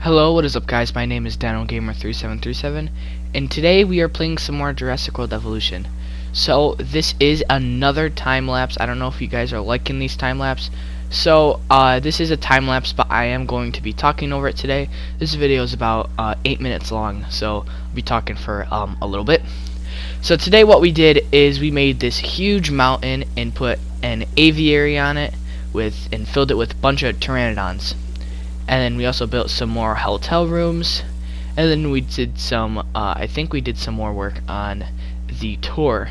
Hello, what is up guys? My name is DanoGamer3737 and today we are playing some more Jurassic World Evolution. So this is another time lapse. I don't know if you guys are liking these time lapse. So this is a time lapse, but I am going to be talking over it today. This video is about 8 minutes long, so I'll be talking for a little bit. So today what we did is we made this huge mountain and put an aviary on it and filled it with a bunch of pteranodons. And then we also built some more hotel rooms, and then we did some I think we did some more work on the tour.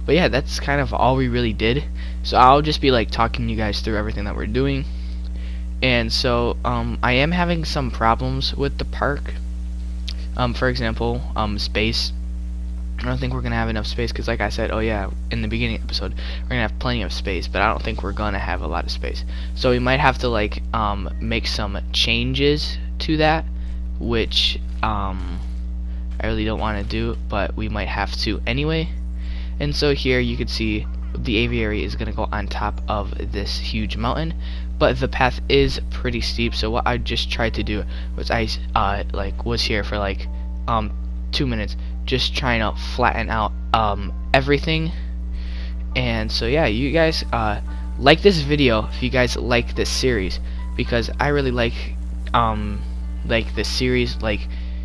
But yeah, that's kind of all we really did. So I'll just be like talking you guys through everything that we're doing. And so I am having some problems with the park. For example, space. I don't think we're gonna have enough space because, like I said, oh yeah, in the beginning episode, we're gonna have plenty of space, but I don't think we're gonna have a lot of space. So we might have to like make some changes to that, which I really don't want to do, but we might have to anyway. And so here you can see the aviary is gonna go on top of this huge mountain, but the path is pretty steep. So what I just tried to do was I was here for like 2 minutes, just trying to flatten out everything. And so yeah, you guys like this video if you guys like this series, because I really like this series, like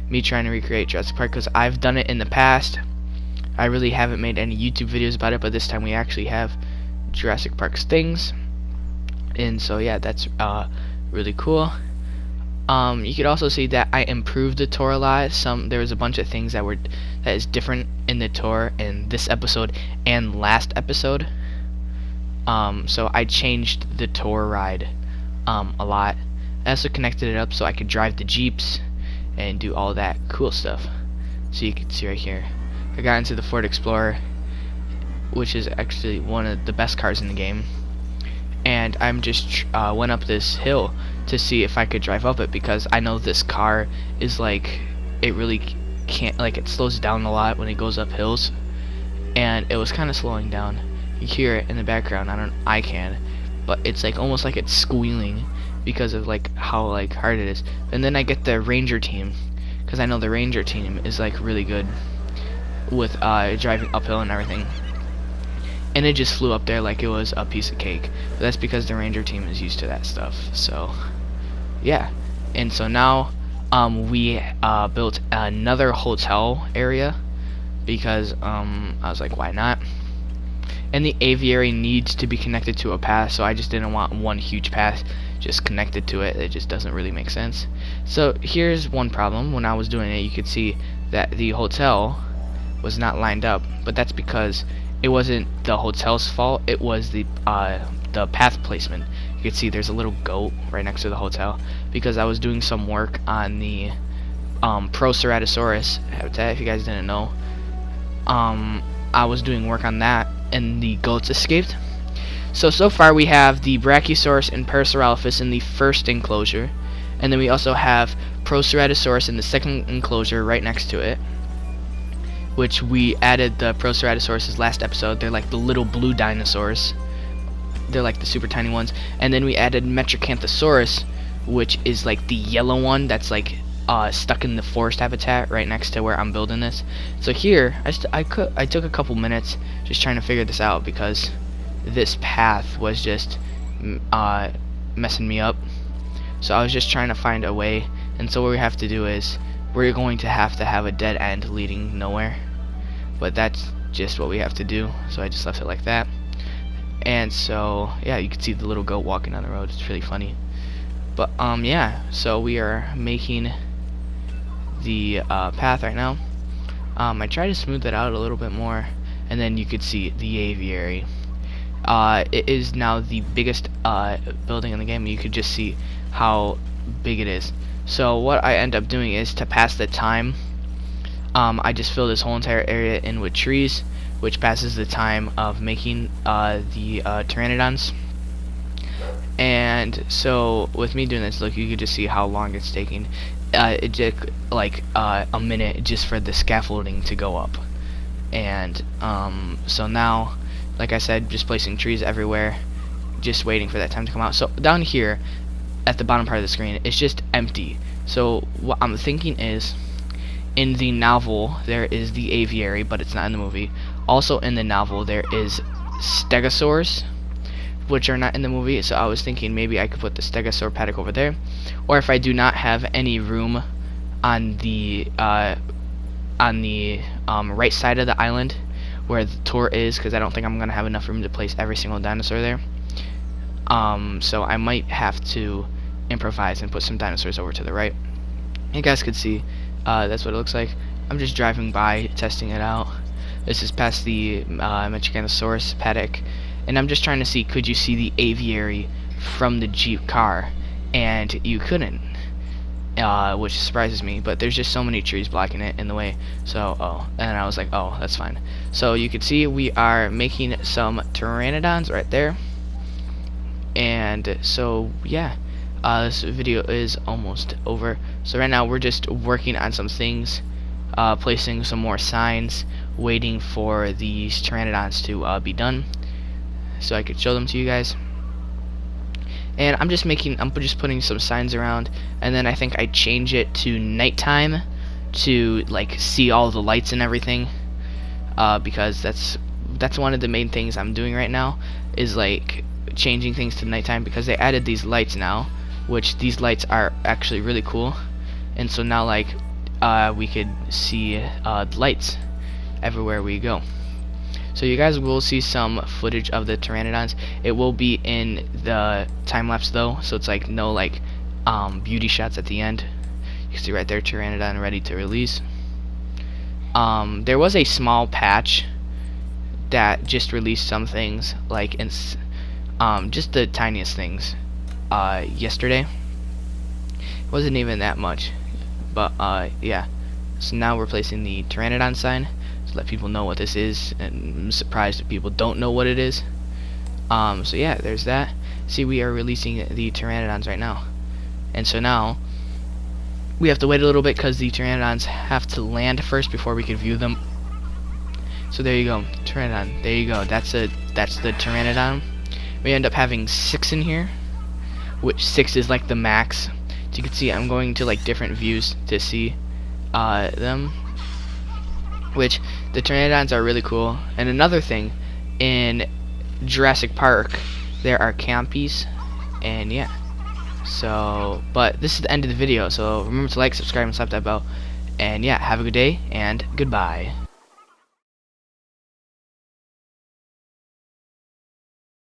me trying to recreate Jurassic Park, because I've done it in the past. I really haven't made any YouTube videos about it, but this time we actually have Jurassic Park's things. And so yeah, that's really cool. You could also see that I improved the tour a lot. There was a bunch of things that is different in the tour in this episode and last episode. So I changed the tour ride a lot. I also connected it up so I could drive the Jeeps and do all that cool stuff. So you can see right here, I got into the Ford Explorer, which is actually one of the best cars in the game. And I'm just went up this hill to see if I could drive up it, because I know this car is like, it really can't, like, it slows down a lot when it goes up hills, and it was kind of slowing down. You hear it in the background. I can, but it's like almost like it's squealing because of like how like hard it is. And then I get the Ranger team, because I know the Ranger team is like really good with driving uphill and everything. And it just flew up there like it was a piece of cake. But that's because the Ranger team is used to that stuff. So yeah. And so now we built another hotel area, because I was like, why not? And the aviary needs to be connected to a path, so I just didn't want one huge path just connected to it. It just doesn't really make sense. So here's one problem. When I was doing it, you could see that the hotel was not lined up, but that's because it wasn't the hotel's fault. It was the path placement. You can see there's a little goat right next to the hotel, because I was doing some work on the Proceratosaurus habitat. If you guys didn't know, I was doing work on that, and the goats escaped. So far we have the Brachiosaurus and Parasaurolophus in the first enclosure, and then we also have Proceratosaurus in the second enclosure right next to it, which we added the Proceratosaurus last episode. They're like the little blue dinosaurs. They're like the super tiny ones. And then we added Metracanthosaurus, which is like the yellow one that's like stuck in the forest habitat right next to where I'm building this. So here, I took a couple minutes just trying to figure this out, because this path was just messing me up. So I was just trying to find a way. And so what we have to do is we're going to have a dead end leading nowhere. But that's just what we have to do. So I just left it like that. And so yeah, you can see the little goat walking on the road. It's really funny. But yeah, so we are making the path right now. I try to smooth it out a little bit more, and then you could see the aviary. It is now the biggest building in the game. You could just see how big it is. So what I end up doing is, to pass the time, I just fill this whole entire area in with trees, which passes the time of making the pteranodons. And so with me doing this, look, you can just see how long it's taking. It took like a minute just for the scaffolding to go up. And so now, like I said, just placing trees everywhere, just waiting for that time to come out. So down here at the bottom part of the screen, it's just empty. So what I'm thinking is, in the novel there is the aviary, but it's not in the movie. Also in the novel there is stegosaurs, which are not in the movie. So I was thinking maybe I could put the stegosaur paddock over there, or if I do not have any room on the right side of the island where the tour is, because I don't think I'm gonna have enough room to place every single dinosaur there. So I might have to improvise and put some dinosaurs over to the right. You guys could see that's what it looks like. I'm just driving by, testing it out. This is past the Mechanosaurus paddock, and I'm just trying to see, could you see the aviary from the Jeep car? And you couldn't, which surprises me, but there's just so many trees blocking it in the way. So, and I was like, oh, that's fine. So you can see we are making some pteranodons right there. And so, yeah, this video is almost over. So right now we're just working on some things, placing some more signs, waiting for these pteranodons to be done, so I could show them to you guys. And I'm just putting some signs around, and then I think I change it to nighttime to like see all the lights and everything, because that's one of the main things I'm doing right now, is like changing things to nighttime, because they added these lights now, which these lights are actually really cool. And so now like we could see lights everywhere we go. So you guys will see some footage of the pteranodons. It will be in the time lapse though, so it's like no like beauty shots at the end. You can see right there, pteranodon ready to release. There was a small patch that just released some things, like in just the tiniest things yesterday. It wasn't even that much, but yeah. So now we're placing the pteranodon sign to let people know what this is, and I'm surprised if people don't know what it is. So yeah, there's that. See, we are releasing the pteranodons right now, and so now we have to wait a little bit because the pteranodons have to land first before we can view them. So there you go, pteranodon. There you go. That's the pteranodon. We end up having 6 in here, which 6 is like the max. So you can see I'm going to like different views to see them, which the pteranodons are really cool. And another thing, in Jurassic Park there are campies, and yeah. So, but this is the end of the video, so remember to like, subscribe, and slap that bell. And yeah, have a good day, and goodbye.